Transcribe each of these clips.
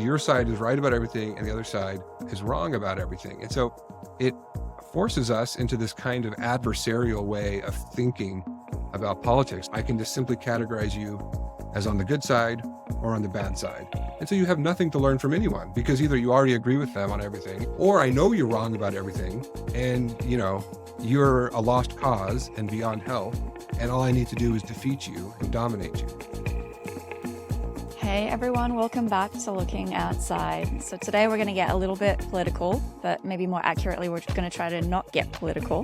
your side is right about everything and the other side is wrong about everything. And so it forces us into this kind of adversarial way of thinking about politics. I can just simply categorize you as on the good side or on the bad side. And so you have nothing to learn from anyone because either you already agree with them on everything, or I know you're wrong about everything and, you're a lost cause and beyond help. And all I need to do is defeat you and dominate you. Hey everyone, welcome back to Looking Outside. So today we're going to get a little bit political, but maybe more accurately, we're going to try to not get political,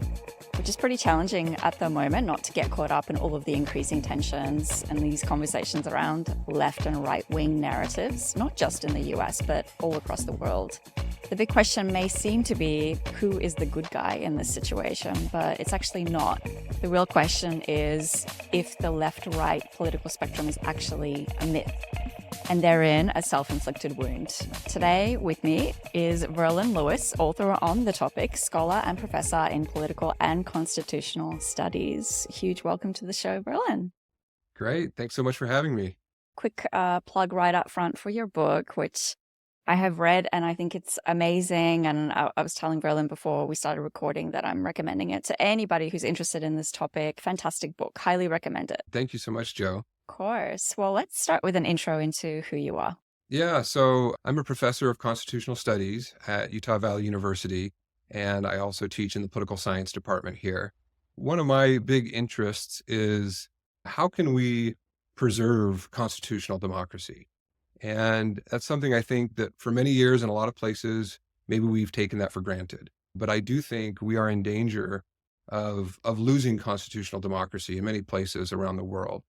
which is pretty challenging at the moment, not to get caught up in all of the increasing tensions and these conversations around left and right-wing narratives, not just in the US, but all across the world. The big question may seem to be, who is the good guy in this situation? But it's actually not. The real question is if the left-right political spectrum is actually a myth, and therein a self-inflicted wound. Today with me is Verlan Lewis, author on the topic, scholar and professor in political and constitutional studies. Huge welcome to the show, Verlan. Great. Thanks so much for having me. Quick plug right up front for your book, which I have read and I think it's amazing. And I was telling Verlan before we started recording that I'm recommending it to anybody who's interested in this topic. Fantastic book. Highly recommend it. Thank you so much, Joe. Of course. Well, let's start with an intro into who you are. Yeah, so I'm a professor of constitutional studies at Utah Valley University, and I also teach in the political science department here. One of my big interests is how can we preserve constitutional democracy? And that's something I think that for many years in a lot of places, maybe we've taken that for granted. But I do think we are in danger of losing constitutional democracy in many places around the world.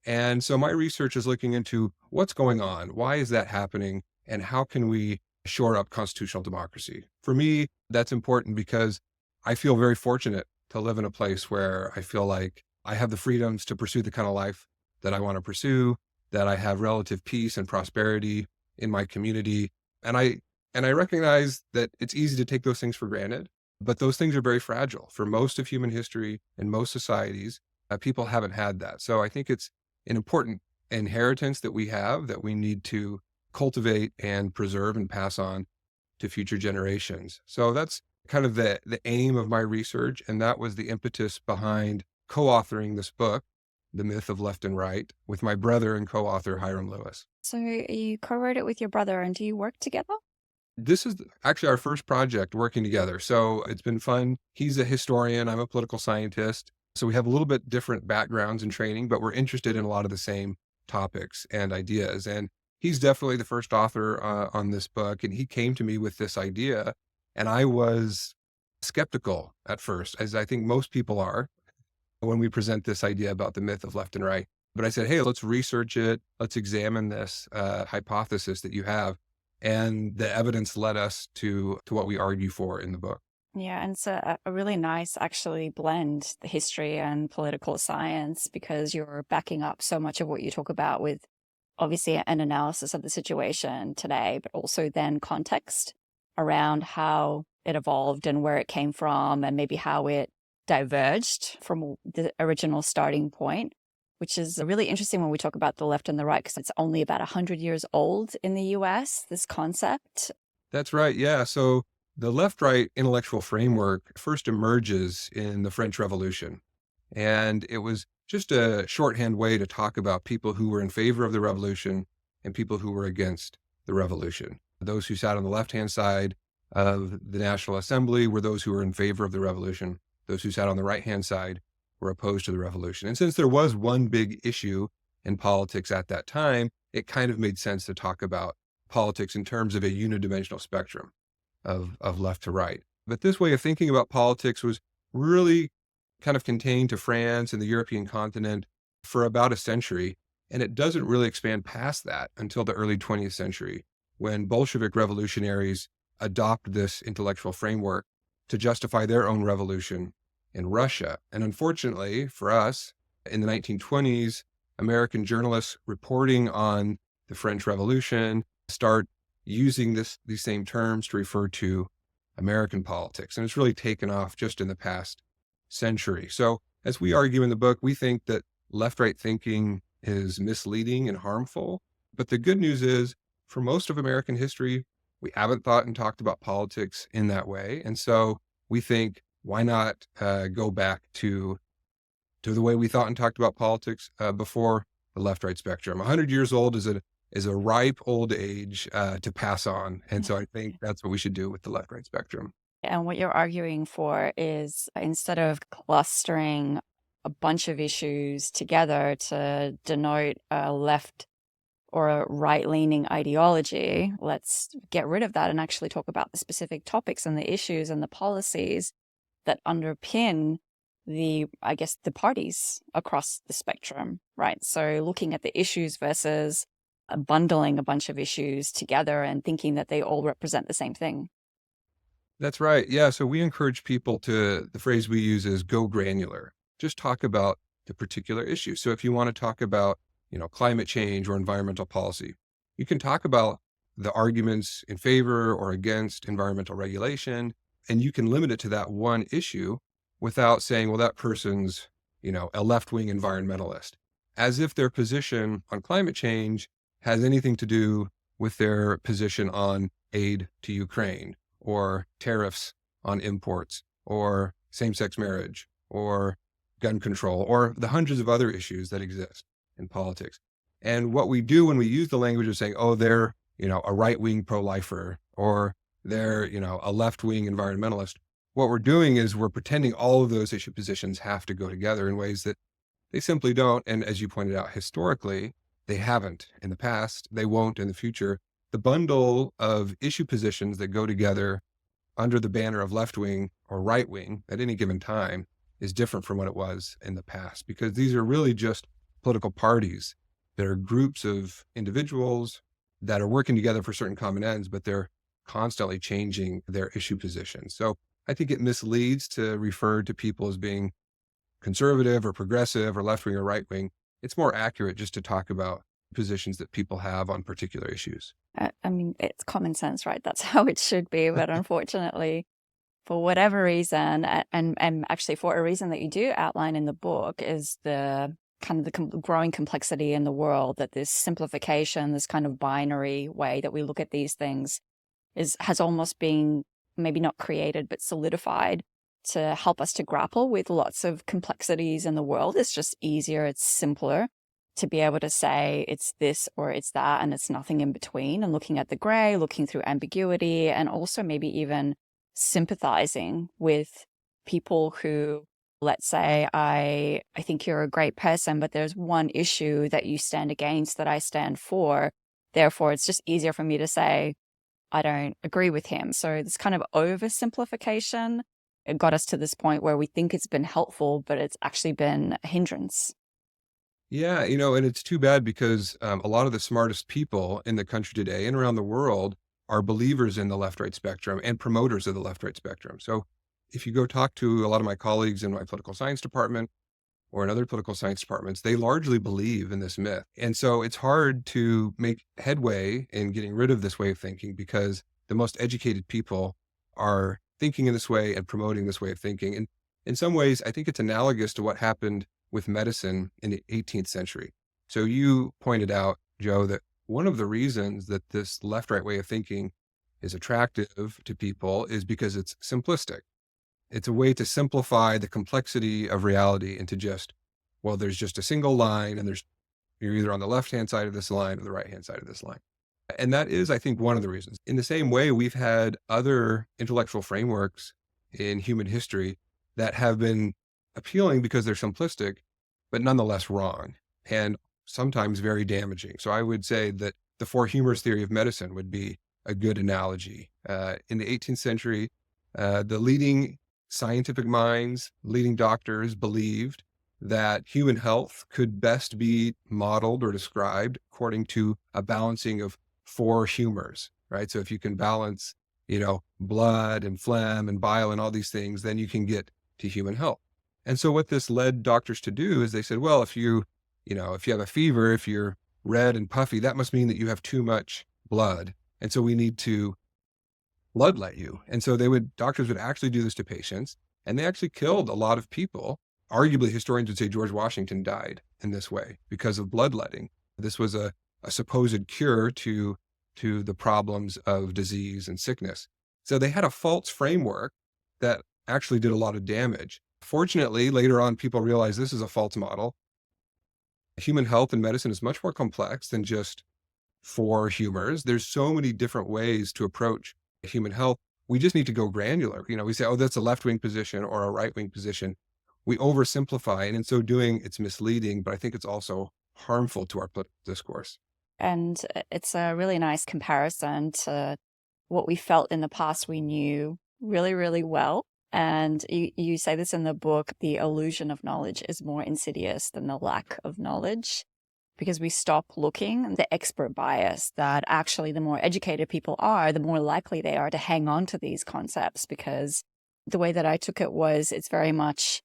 And so my research is looking into what's going on, why is that happening, and how can we shore up constitutional democracy? For me, that's important because I feel very fortunate to live in a place where I feel like I have the freedoms to pursue the kind of life that I want to pursue, that I have relative peace and prosperity in my community. And I recognize that it's easy to take those things for granted, but those things are very fragile. For most of human history and most societies, people haven't had that. So I think it's an important inheritance that we have that we need to cultivate and preserve and pass on to future generations. So that's kind of the aim of my research. And that was the impetus behind co-authoring this book, The Myth of Left and Right, with my brother and co-author Hiram Lewis. So you co-wrote it with your brother, and do you work together? This is actually our first project working together. So it's been fun. He's a historian. I'm a political scientist. So we have a little bit different backgrounds and training, but we're interested in a lot of the same topics and ideas. And he's definitely the first author on this book. And he came to me with this idea. And I was skeptical at first, as I think most people are when we present this idea about the myth of left and right. But I said, hey, let's research it. Let's examine this hypothesis that you have. And the evidence led us to what we argue for in the book. Yeah, and it's a really nice, actually, blend the history and political science because you're backing up so much of what you talk about with obviously an analysis of the situation today, but also then context around how it evolved and where it came from and maybe how it diverged from the original starting point, which is really interesting when we talk about the left and the right, because it's only about 100 years old in the US, this concept. That's right. Yeah. So the left-right intellectual framework first emerges in the French Revolution. And it was just a shorthand way to talk about people who were in favor of the revolution and people who were against the revolution. Those who sat on the left-hand side of the National Assembly were those who were in favor of the revolution. Those who sat on the right-hand side were opposed to the revolution. And since there was one big issue in politics at that time, it kind of made sense to talk about politics in terms of a unidimensional spectrum of left to right. But this way of thinking about politics was really kind of contained to France and the European continent for about a century. And it doesn't really expand past that until the early 20th century, when Bolshevik revolutionaries adopt this intellectual framework to justify their own revolution in Russia. And unfortunately for us, in the 1920s, American journalists reporting on the French Revolution start using these same terms to refer to American politics. And it's really taken off just in the past century. So as we argue in the book, we think that left-right thinking is misleading and harmful. But the good news is for most of American history, we haven't thought and talked about politics in that way. And so we think, why not go back to the way we thought and talked about politics before the left-right spectrum? 100 years old is a ripe old age to pass on. And so I think that's what we should do with the left-right spectrum. And what you're arguing for is instead of clustering a bunch of issues together to denote a left or a right-leaning ideology, let's get rid of that and actually talk about the specific topics and the issues and the policies that underpin I guess, the parties across the spectrum, right? So looking at the issues versus bundling a bunch of issues together and thinking that they all represent the same thing. That's right. Yeah. So we encourage people the phrase we use is go granular. Just talk about the particular issue. So if you want to talk about, climate change or environmental policy, you can talk about the arguments in favor or against environmental regulation, and you can limit it to that one issue without saying, well, that person's, a left-wing environmentalist, as if their position on climate change has anything to do with their position on aid to Ukraine or tariffs on imports or same-sex marriage or gun control or the hundreds of other issues that exist in politics. And what we do when we use the language of saying, oh, they're, a right-wing pro-lifer or they're, a left-wing environmentalist, what we're doing is we're pretending all of those issue positions have to go together in ways that they simply don't. And as you pointed out, historically, they haven't in the past, they won't in the future. The bundle of issue positions that go together under the banner of left wing or right wing at any given time is different from what it was in the past, because these are really just political parties that are groups of individuals that are working together for certain common ends, but they're constantly changing their issue position. So I think it misleads to refer to people as being conservative or progressive or left wing or right wing. It's more accurate just to talk about positions that people have on particular issues. I mean, it's common sense, right? That's how it should be. But unfortunately, for whatever reason, and actually for a reason that you do outline in the book, is the kind of the growing complexity in the world, that this simplification, this kind of binary way that we look at these things has almost been maybe not created, but solidified to help us to grapple with lots of complexities in the world. It's just easier, it's simpler to be able to say it's this or it's that, and it's nothing in between, and looking at the gray, looking through ambiguity, and also maybe even sympathizing with people who, let's say, I think you're a great person, but there's one issue that you stand against that I stand for. Therefore, it's just easier for me to say, I don't agree with him. So this kind of oversimplification, it got us to this point where we think it's been helpful, but it's actually been a hindrance. Yeah, and it's too bad because a lot of the smartest people in the country today and around the world are believers in the left-right spectrum and promoters of the left-right spectrum. So if you go talk to a lot of my colleagues in my political science department or in other political science departments, they largely believe in this myth. And so it's hard to make headway in getting rid of this way of thinking because the most educated people are thinking in this way and promoting this way of thinking. And in some ways, I think it's analogous to what happened with medicine in the 18th century. So you pointed out, Joe, that one of the reasons that this left-right way of thinking is attractive to people is because it's simplistic. It's a way to simplify the complexity of reality into just, well, there's just a single line and you're either on the left-hand side of this line or the right-hand side of this line. And that is, I think, one of the reasons. In the same way, we've had other intellectual frameworks in human history that have been appealing because they're simplistic, but nonetheless wrong and sometimes very damaging. So I would say that the four humors theory of medicine would be a good analogy. In the 18th century, the leading scientific minds, leading doctors believed that human health could best be modeled or described according to a balancing of four humors, right? So if you can balance, blood and phlegm and bile and all these things, then you can get to human health. And so what this led doctors to do is they said, well, if you have a fever, if you're red and puffy, that must mean that you have too much blood. And so we need to bloodlet you. And so doctors would actually do this to patients, and they actually killed a lot of people. Arguably, historians would say George Washington died in this way because of bloodletting. This was a supposed cure to to the problems of disease and sickness. So they had a false framework that actually did a lot of damage. Fortunately, later on, people realized this is a false model. Human health and medicine is much more complex than just for humors. There's so many different ways to approach human health. We just need to go granular. We say, oh, that's a left-wing position or a right-wing position. We oversimplify, and in so doing, it's misleading, but I think it's also harmful to our political discourse. And it's a really nice comparison to what we felt in the past we knew really, really well. And you say this in the book, the illusion of knowledge is more insidious than the lack of knowledge, because we stop looking, the expert bias that actually the more educated people are, the more likely they are to hang on to these concepts. Because the way that I took it was, it's very much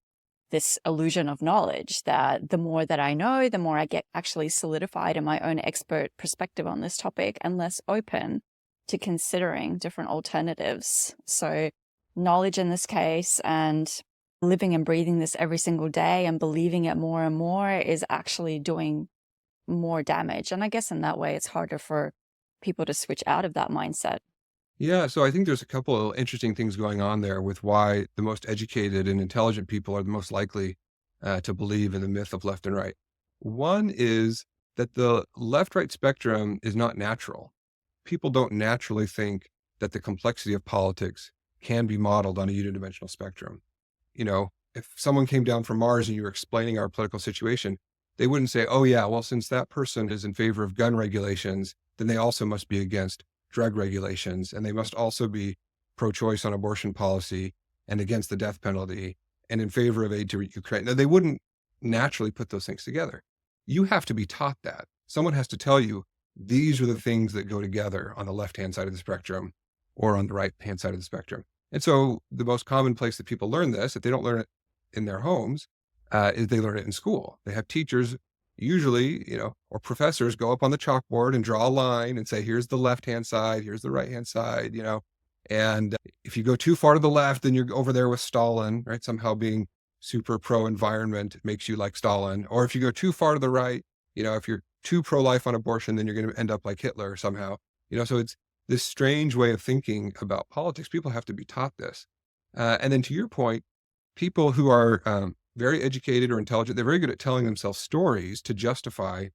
this illusion of knowledge that the more that I know, the more I get actually solidified in my own expert perspective on this topic and less open to considering different alternatives. So knowledge in this case, and living and breathing this every single day and believing it more and more, is actually doing more damage. And I guess in that way, it's harder for people to switch out of that mindset. Yeah, so I think there's a couple of interesting things going on there with why the most educated and intelligent people are the most likely to believe in the myth of left and right. One is that the left-right spectrum is not natural. People don't naturally think that the complexity of politics can be modeled on a unidimensional spectrum. If someone came down from Mars and you were explaining our political situation, they wouldn't say, oh yeah, well, since that person is in favor of gun regulations, then they also must be against drug regulations, and they must also be pro-choice on abortion policy and against the death penalty and in favor of aid to Ukraine. Now, they wouldn't naturally put those things together. You have to be taught that. Someone has to tell you, these are the things that go together on the left-hand side of the spectrum or on the right-hand side of the spectrum. And so the most common place that people learn this, if they don't learn it in their homes, is they learn it in school. They have teachers, usually, or professors, go up on the chalkboard and draw a line and say, here's the left-hand side, here's the right-hand side, and if you go too far to the left, then you're over there with Stalin, right? Somehow being super pro-environment makes you like Stalin. Or if you go too far to the right, if you're too pro-life on abortion, then you're going to end up like Hitler somehow. So it's this strange way of thinking about politics. People have to be taught this. And then to your point, people who are very educated or intelligent, they're very good at telling themselves stories to justify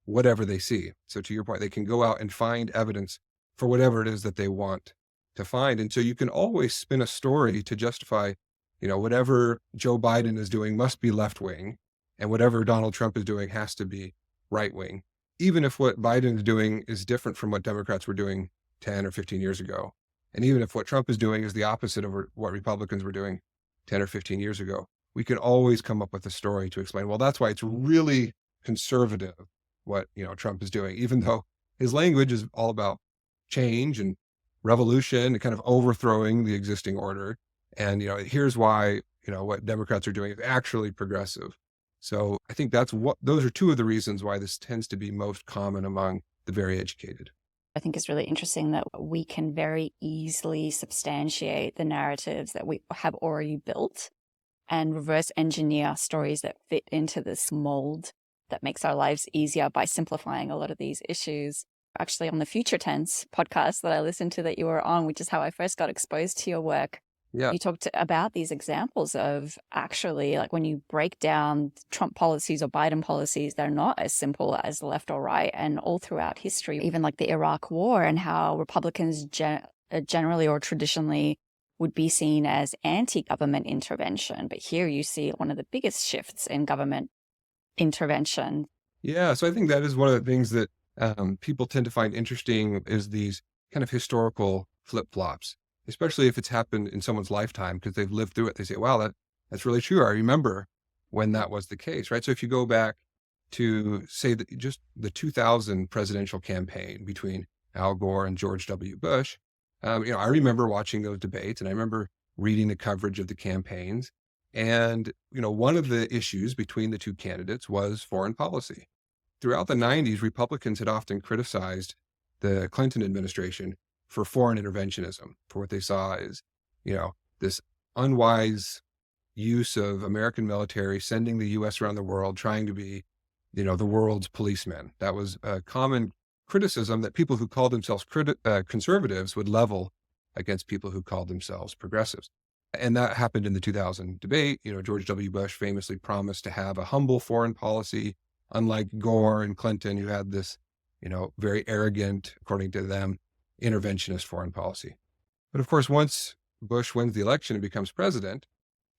whatever they see. So to your point, they can go out and find evidence for whatever it is that they want to find. And so you can always spin a story to justify, whatever Joe Biden is doing must be left-wing, and whatever Donald Trump is doing has to be right-wing, even if what Biden is doing is different from what Democrats were doing 10 or 15 years ago. And even if what Trump is doing is the opposite of what Republicans were doing 10 or 15 years ago, we can always come up with a story to explain, well, that's why it's really conservative what, Trump is doing, even though his language is all about change and revolution and kind of overthrowing the existing order. And, here's why, what Democrats are doing is actually progressive. So I think those are two of the reasons why this tends to be most common among the very educated. I think it's really interesting that we can very easily substantiate the narratives that we have already built and reverse engineer stories that fit into this mold that makes our lives easier by simplifying a lot of these issues. Actually, on the Future Tense podcast that I listened to that you were on, which is how I first got exposed to your work, Yeah. you talked about these examples of actually, like when you break down Trump policies or Biden policies, they're not as simple as left or right. And all throughout history, even like the Iraq War, and how Republicans generally or traditionally would be seen as anti-government intervention. But here you see one of the biggest shifts in government intervention. Yeah. So I think that is one of the things that people tend to find interesting, is these kind of historical flip-flops, especially if it's happened in someone's lifetime because they've lived through it. They say, wow, that's really true. I remember when that was the case, right? So if you go back to, say, just the 2000 presidential campaign between Al Gore and George W. Bush, I remember watching those debates, and I remember reading the coverage of the campaigns. And, one of the issues between the two candidates was foreign policy. Throughout the 90s, Republicans had often criticized the Clinton administration for foreign interventionism, for what they saw as, this unwise use of American military, sending the U.S. around the world, trying to be, the world's policemen. That was a common criticism that people who called themselves conservatives would level against people who called themselves progressives. And that happened in the 2000 debate. George W. Bush famously promised to have a humble foreign policy, unlike Gore and Clinton, who had this, very arrogant, according to them, interventionist foreign policy. But of course, once Bush wins the election and becomes president,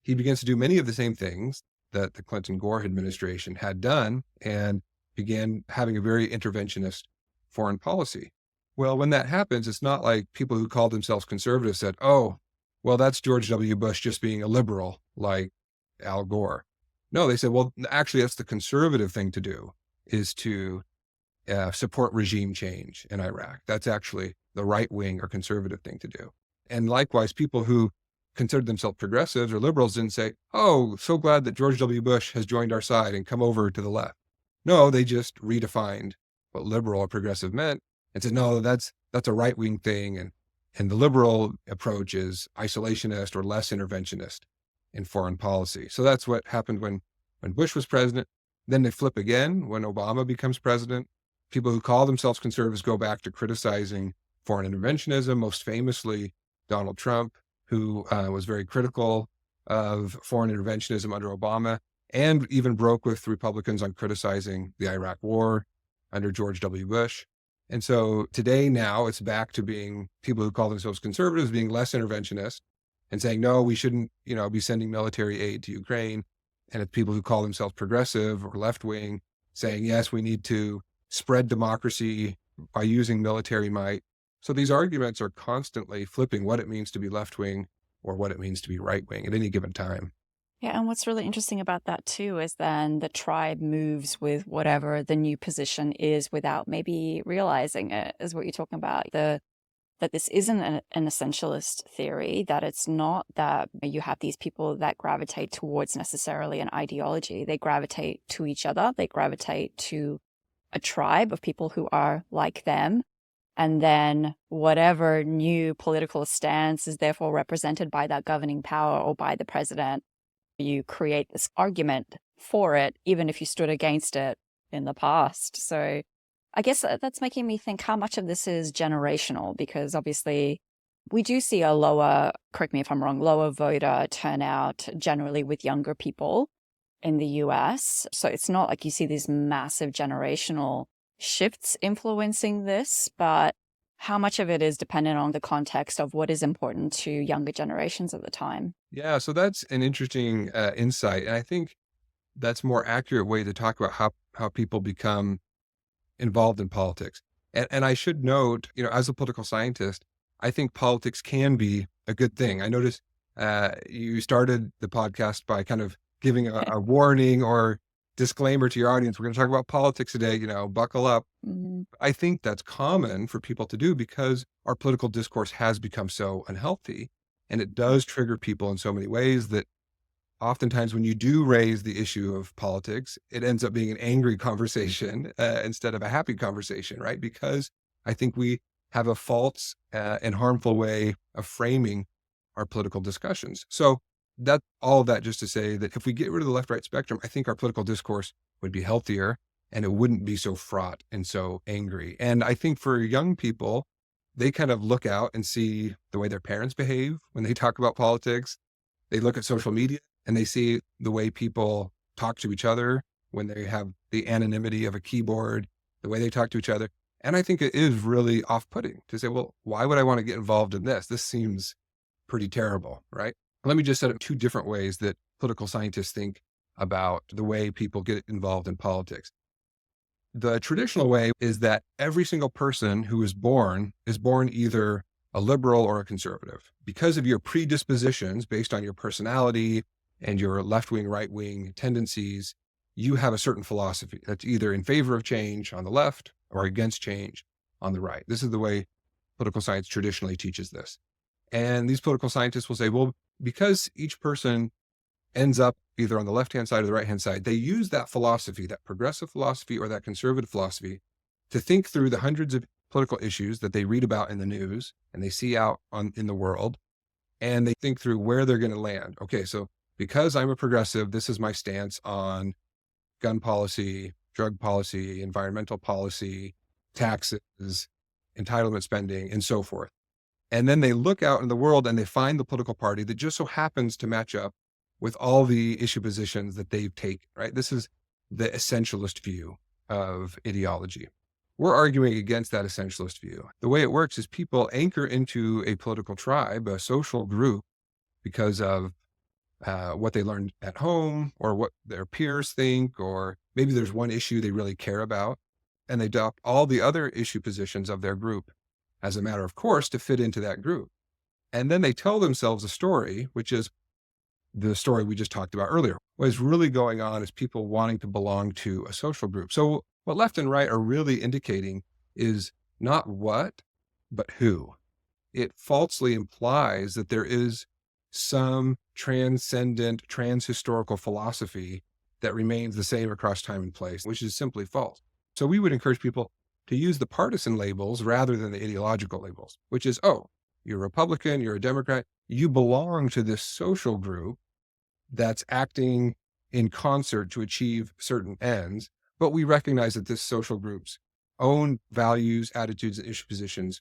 he begins to do many of the same things that the Clinton-Gore administration had done and began having a very interventionist foreign policy. Well, when that happens, it's not like people who called themselves conservatives said, oh, well, that's George W. Bush just being a liberal like Al Gore. No, they said, well, actually, that's the conservative thing to do, is to support regime change in Iraq. That's actually the right wing or conservative thing to do. And likewise, people who considered themselves progressives or liberals didn't say, oh, so glad that George W. Bush has joined our side and come over to the left. No, they just redefined what liberal or progressive meant and said, no, that's a right wing thing. And the liberal approach is isolationist or less interventionist in foreign policy. So that's what happened when Bush was president. Then they flip again when Obama becomes president. People who call themselves conservatives go back to criticizing foreign interventionism, most famously Donald Trump, who was very critical of foreign interventionism under Obama, and even broke with Republicans on criticizing the Iraq War under George W. Bush. And so today, now it's back to being people who call themselves conservatives being less interventionist and saying, no, we shouldn't, be sending military aid to Ukraine. And it's people who call themselves progressive or left wing saying, yes, we need to spread democracy by using military might. So these arguments are constantly flipping what it means to be left wing or what it means to be right wing at any given time. Yeah, and what's really interesting about that too is then the tribe moves with whatever the new position is without maybe realizing it, is what you're talking about. That this isn't an essentialist theory, that it's not that you have these people that gravitate towards necessarily an ideology. They gravitate to each other. They gravitate to a tribe of people who are like them. And then whatever new political stance is therefore represented by that governing power or by the president, you create this argument for it, even if you stood against it in the past. So I guess that's making me think how much of this is generational, because obviously we do see a lower, correct me if I'm wrong, lower voter turnout generally with younger people in the US. So it's not like you see these massive generational shifts influencing this, but how much of it is dependent on the context of what is important to younger generations at the time? Yeah, so that's an interesting insight. And I think that's a more accurate way to talk about how people become involved in politics. And I should note, as a political scientist, I think politics can be a good thing. I noticed you started the podcast by kind of giving a warning or disclaimer to your audience. We're going to talk about politics today, buckle up. Mhm. I think that's common for people to do because our political discourse has become so unhealthy, and it does trigger people in so many ways that oftentimes when you do raise the issue of politics, it ends up being an angry conversation instead of a happy conversation, right? Because I think we have a false and harmful way of framing our political discussions. So that all of that just to say that if we get rid of the left-right spectrum, I think our political discourse would be healthier and it wouldn't be so fraught and so angry. And I think for young people, they kind of look out and see the way their parents behave when they talk about politics. They look at social media and they see the way people talk to each other when they have the anonymity of a keyboard, the way they talk to each other. And I think it is really off-putting to say, well, why would I want to get involved in this? This seems pretty terrible, right? Let me just set up two different ways that political scientists think about the way people get involved in politics. The traditional way is that every single person who is born either a liberal or a conservative. Because of your predispositions based on your personality and your left-wing, right-wing tendencies, you have a certain philosophy that's either in favor of change on the left or against change on the right. This is the way political science traditionally teaches this. And these political scientists will say, well, because each person ends up either on the left-hand side or the right-hand side, they use that philosophy, that progressive philosophy or that conservative philosophy, to think through the hundreds of political issues that they read about in the news and they see out in the world, and they think through where they're going to land. Okay, so because I'm a progressive, this is my stance on gun policy, drug policy, environmental policy, taxes, entitlement spending, and so forth. And then they look out in the world and they find the political party that just so happens to match up with all the issue positions that they've taken, right? This is the essentialist view of ideology. We're arguing against that essentialist view. The way it works is people anchor into a political tribe, a social group, because of what they learned at home or what their peers think, or maybe there's one issue they really care about, and they adopt all the other issue positions of their group as a matter of course to fit into that group. And then they tell themselves a story, which is the story we just talked about earlier. What is really going on is people wanting to belong to a social group. So what left and right are really indicating is not what, but who. It falsely implies that there is some transcendent, transhistorical philosophy that remains the same across time and place, which is simply false. So we would encourage people to use the partisan labels rather than the ideological labels, which is, oh, you're a Republican, you're a Democrat, you belong to this social group that's acting in concert to achieve certain ends, but we recognize that this social group's own values, attitudes, and issue positions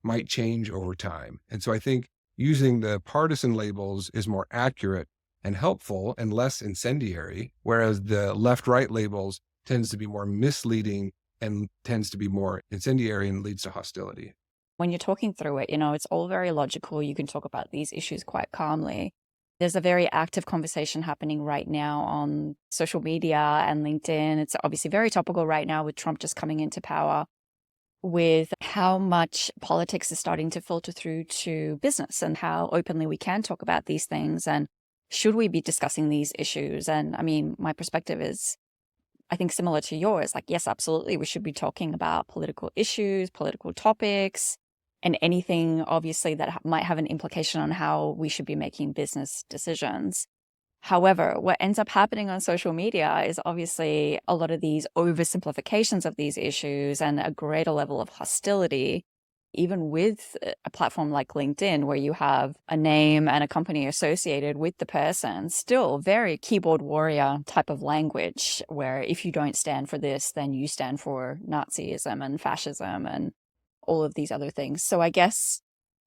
might change over time. And so I think using the partisan labels is more accurate and helpful and less incendiary, whereas the left-right labels tends to be more misleading and tends to be more incendiary and leads to hostility. When you're talking through it, it's all very logical. You can talk about these issues quite calmly. There's a very active conversation happening right now on social media and LinkedIn. It's obviously very topical right now with Trump just coming into power, with how much politics is starting to filter through to business and how openly we can talk about these things. And should we be discussing these issues? And I mean, my perspective is, I think, similar to yours. Like, yes, absolutely. We should be talking about political issues, political topics, and anything obviously that might have an implication on how we should be making business decisions. However, what ends up happening on social media is obviously a lot of these oversimplifications of these issues and a greater level of hostility, even with a platform like LinkedIn, where you have a name and a company associated with the person, still very keyboard warrior type of language, where if you don't stand for this, then you stand for Nazism and fascism and all of these other things. So I guess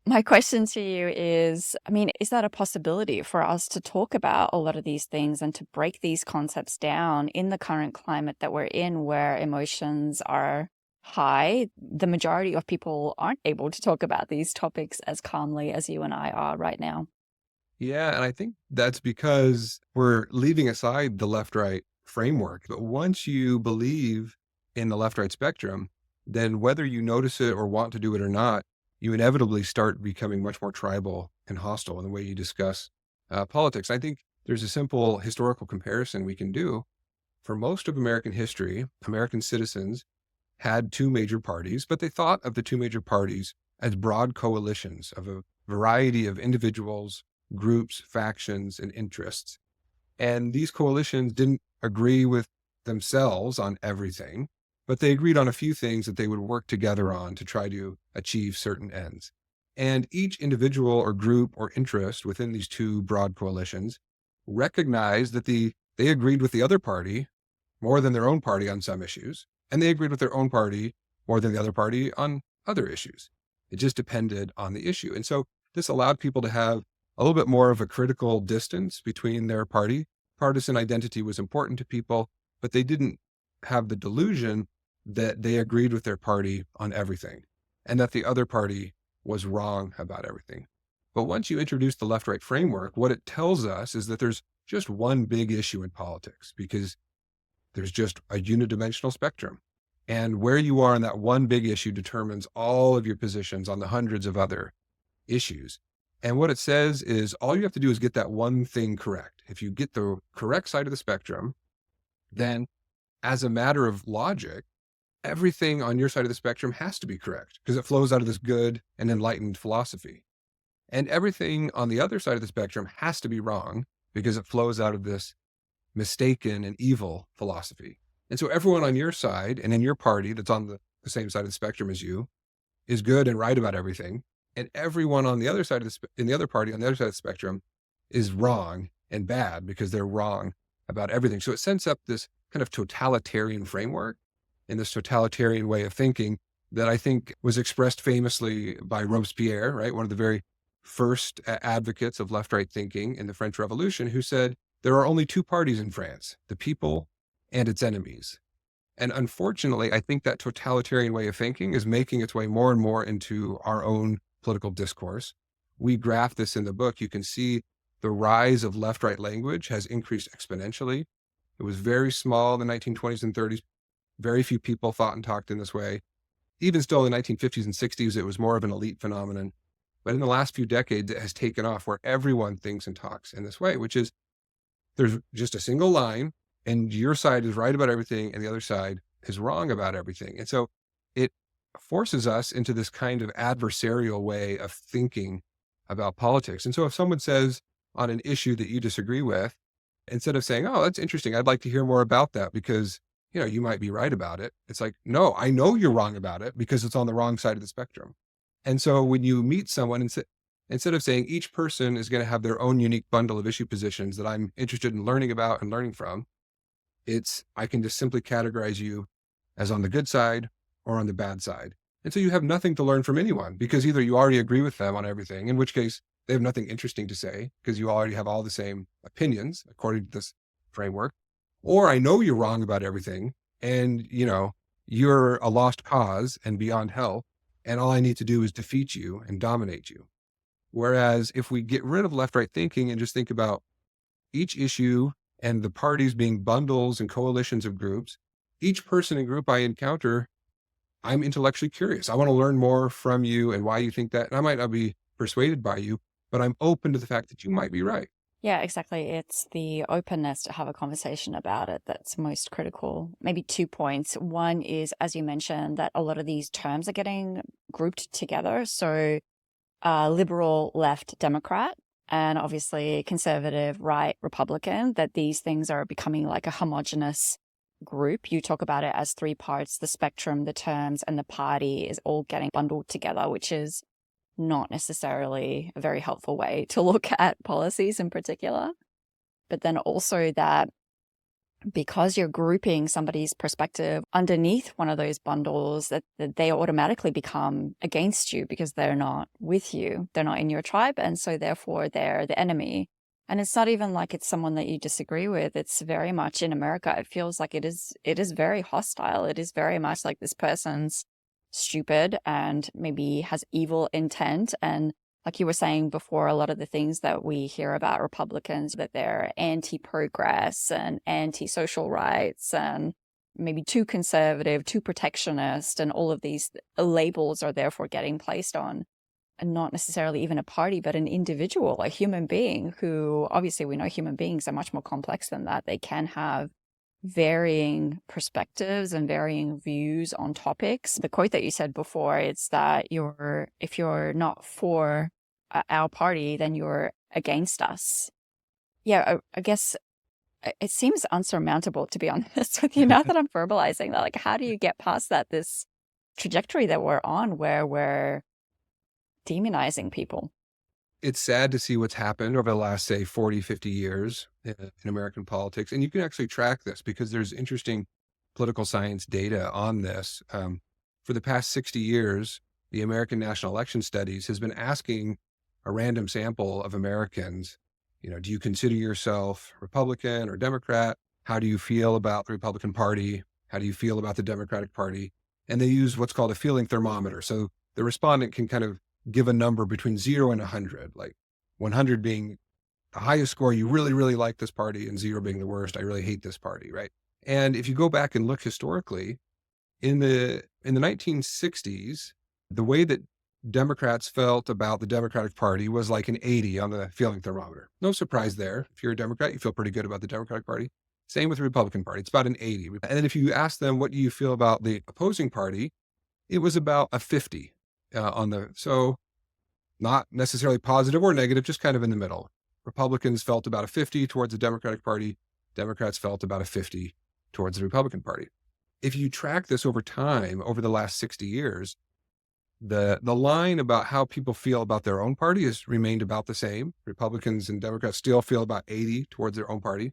my question to you is, I mean, is that a possibility for us to talk about a lot of these things and to break these concepts down in the current climate that we're in, where emotions are high? The majority of people aren't able to talk about these topics as calmly as you and I are right now. Yeah, and I think that's because we're leaving aside the left-right framework. But once you believe in the left-right spectrum, then whether you notice it or want to do it or not, you inevitably start becoming much more tribal and hostile in the way you discuss politics. I think there's a simple historical comparison we can do. For most of American history, American citizens had two major parties, but they thought of the two major parties as broad coalitions of a variety of individuals, groups, factions, and interests. And these coalitions didn't agree with themselves on everything, but they agreed on a few things that they would work together on to try to achieve certain ends. And each individual or group or interest within these two broad coalitions recognized that they agreed with the other party more than their own party on some issues, and they agreed with their own party more than the other party on other issues. It just depended on the issue. And so this allowed people to have a little bit more of a critical distance between their party. Partisan identity was important to people, but they didn't have the delusion that they agreed with their party on everything and that the other party was wrong about everything. But once you introduce the left-right framework, what it tells us is that there's just one big issue in politics, because there's just a unidimensional spectrum. And where you are in that one big issue determines all of your positions on the hundreds of other issues. And what it says is all you have to do is get that one thing correct. If you get the correct side of the spectrum, then as a matter of logic, everything on your side of the spectrum has to be correct because it flows out of this good and enlightened philosophy. And everything on the other side of the spectrum has to be wrong because it flows out of this mistaken and evil philosophy. And so everyone on your side and in your party that's on the same side of the spectrum as you is good and right about everything. And everyone on the other side of in the other party on the other side of the spectrum is wrong and bad because they're wrong about everything. So it sets up this kind of totalitarian framework. In this totalitarian way of thinking, that I think was expressed famously by Robespierre, right? One of the very first advocates of left-right thinking in the French Revolution, who said, there are only two parties in France, the people and its enemies. And unfortunately, I think that totalitarian way of thinking is making its way more and more into our own political discourse. We graph this in the book. You can see the rise of left-right language has increased exponentially. It was very small in the 1920s and 30s. Very few people thought and talked in this way. Even still in the 1950s and 60s, it was more of an elite phenomenon. But in the last few decades, it has taken off where everyone thinks and talks in this way, which is there's just a single line and your side is right about everything and the other side is wrong about everything. And so it forces us into this kind of adversarial way of thinking about politics. And so if someone says on an issue that you disagree with, instead of saying, oh, that's interesting, I'd like to hear more about that because, you might be right about it. It's like, no, I know you're wrong about it because it's on the wrong side of the spectrum. And so when you meet someone, instead of saying each person is going to have their own unique bundle of issue positions that I'm interested in learning about and learning from, I can just simply categorize you as on the good side or on the bad side. And so you have nothing to learn from anyone because either you already agree with them on everything, in which case they have nothing interesting to say because you already have all the same opinions according to this framework, or I know you're wrong about everything and, you're a lost cause and beyond help. And all I need to do is defeat you and dominate you. Whereas if we get rid of left-right thinking and just think about each issue and the parties being bundles and coalitions of groups, each person and group I encounter, I'm intellectually curious. I want to learn more from you and why you think that. And I might not be persuaded by you, but I'm open to the fact that you might be right. Yeah, exactly. It's the openness to have a conversation about it that's most critical. Maybe 2 points. One is, as you mentioned, that a lot of these terms are getting grouped together. So liberal left Democrat and obviously conservative right Republican, that these things are becoming like a homogenous group. You talk about it as three parts: the spectrum, the terms, and the party is all getting bundled together, which is not necessarily a very helpful way to look at policies in particular. But then also that because you're grouping somebody's perspective underneath one of those bundles, that they automatically become against you because they're not with you. They're not in your tribe. And so therefore they're the enemy. And it's not even like it's someone that you disagree with. It's very much in America. It feels like it is very hostile. It is very much like this person's stupid and maybe has evil intent. And like you were saying before, a lot of the things that we hear about Republicans, that they're anti-progress and anti-social rights and maybe too conservative, too protectionist, and all of these labels are therefore getting placed on, and not necessarily even a party, but an individual, a human being who, obviously we know human beings are much more complex than that. They can have varying perspectives and varying views on topics. The quote that you said before, it's that if you're not for our party, then you're against us. Yeah, I guess it seems unsurmountable, to be honest with you, now that I'm verbalizing that. Like, how do you get past that, this trajectory that we're on where we're demonizing people? It's sad to see what's happened over the last, say, 40, 50 years in American politics. And you can actually track this because there's interesting political science data on this. For the past 60 years, the American National Election Studies has been asking a random sample of Americans, do you consider yourself Republican or Democrat? How do you feel about the Republican Party? How do you feel about the Democratic Party? And they use what's called a feeling thermometer. So the respondent can kind of give a number between 0 and 100, like 100 being the highest score, you really, really like this party, and 0 being the worst, I really hate this party, right? And if you go back and look historically, in the 1960s, the way that Democrats felt about the Democratic Party was like an 80 on the feeling thermometer. No surprise there. If you're a Democrat, you feel pretty good about the Democratic Party. Same with the Republican Party. It's about an 80. And then if you ask them, what do you feel about the opposing party? It was about a 50 so not necessarily positive or negative, just kind of in the middle. Republicans felt about a 50 towards the Democratic Party. Democrats felt about a 50 towards the Republican Party. If you track this over time, over the last 60 years, the line about how people feel about their own party has remained about the same. Republicans and Democrats still feel about 80 towards their own party.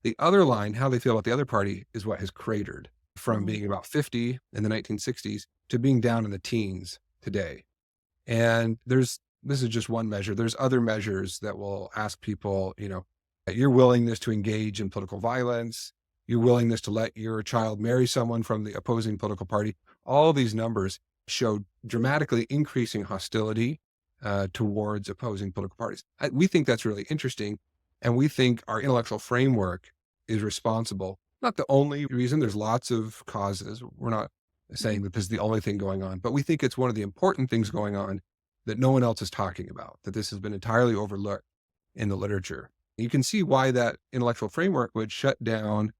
The other line, how they feel about the other party, is what has cratered. from Mm. being about 50 in the 1960s to being down in the teens today. And this is just one measure. There's other measures that will ask people, your willingness to engage in political violence, your willingness to let your child marry someone from the opposing political party. All these numbers show dramatically increasing hostility towards opposing political parties. We think that's really interesting. And we think our intellectual framework is responsible. Not the only reason, there's lots of causes. We're not saying that this is the only thing going on, but we think it's one of the important things going on that no one else is talking about, that this has been entirely overlooked in the literature. You can see why that intellectual framework would shut down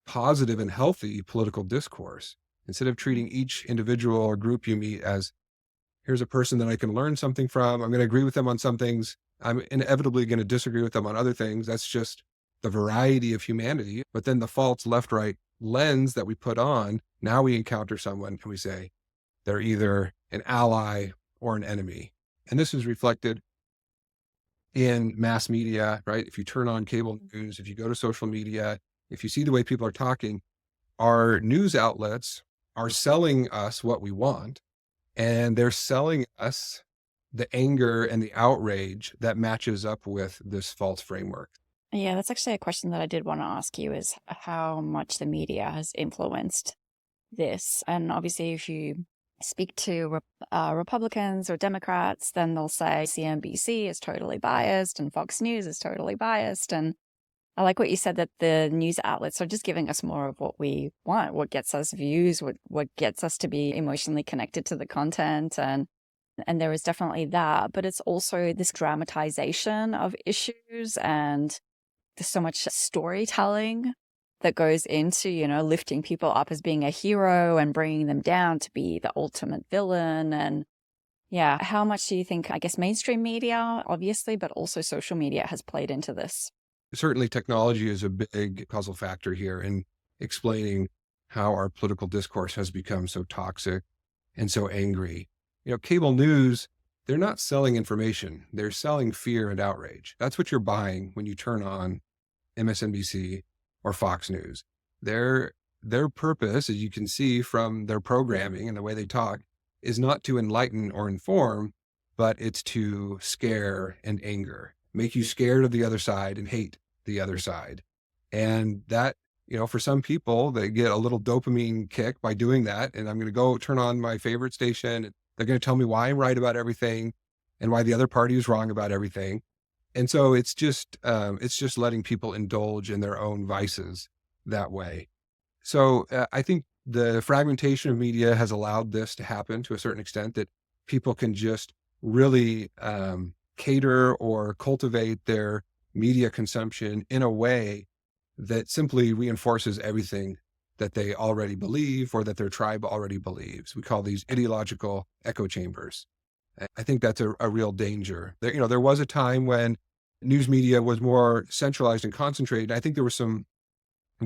positive and healthy political discourse. Instead of treating each individual or group you meet as, here's a person that I can learn something from, I'm going to agree with them on some things, I'm inevitably going to disagree with them on other things. That's just the variety of humanity. But then the false left-right lens that we put on, now we encounter someone and we say, they're either an ally or an enemy. And this is reflected in mass media, right? If you turn on cable news, if you go to social media, if you see the way people are talking, our news outlets are selling us what we want, and they're selling us the anger and the outrage that matches up with this false framework. Yeah, that's actually a question that I did want to ask you is how much the media has influenced this. And obviously, if you speak to Republicans or Democrats, then they'll say CNBC is totally biased and Fox News is totally biased. And I like what you said, that the news outlets are just giving us more of what we want, what gets us views, what gets us to be emotionally connected to the content. And there is definitely that, but it's also this dramatization of issues, and there's so much storytelling that goes into, lifting people up as being a hero and bringing them down to be the ultimate villain. And yeah, how much do you think, I guess, mainstream media, obviously, but also social media has played into this? Certainly, technology is a big causal factor here in explaining how our political discourse has become so toxic and so angry. Cable news, they're not selling information, they're selling fear and outrage. That's what you're buying when you turn on MSNBC or Fox News. Their purpose, as you can see from their programming and the way they talk, is not to enlighten or inform, but it's to scare and anger, make you scared of the other side and hate the other side. And that, for some people, they get a little dopamine kick by doing that. And I'm going to go turn on my favorite station. They're going to tell me why I'm right about everything and why the other party is wrong about everything. And so it's just letting people indulge in their own vices that way. So I think the fragmentation of media has allowed this to happen to a certain extent, that people can just really cater or cultivate their media consumption in a way that simply reinforces everything that they already believe or that their tribe already believes. We call these ideological echo chambers. I think that's a real danger. There was a time when news media was more centralized and concentrated. I think there was some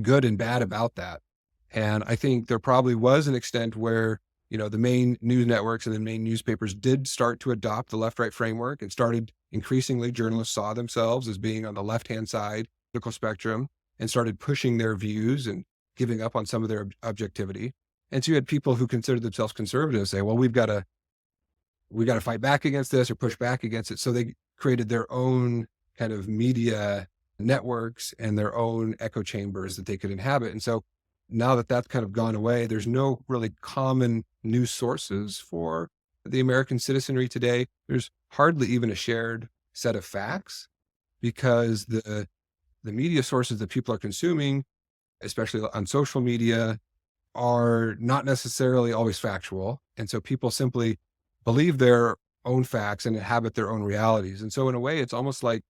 good and bad about that. And I think there probably was an extent where, the main news networks and the main newspapers did start to adopt the left-right framework. It started increasingly, journalists saw themselves as being on the left-hand side political spectrum and started pushing their views and giving up on some of their objectivity. And so you had people who considered themselves conservatives say, well, we got to fight back against this or push back against it. So they created their own kind of media networks and their own echo chambers that they could inhabit. And so now that that's kind of gone away, there's no really common news sources for the American citizenry today. There's hardly even a shared set of facts, because the media sources that people are consuming, especially on social media, are not necessarily always factual. And so people simply believe their own facts and inhabit their own realities. And so in a way, it's almost like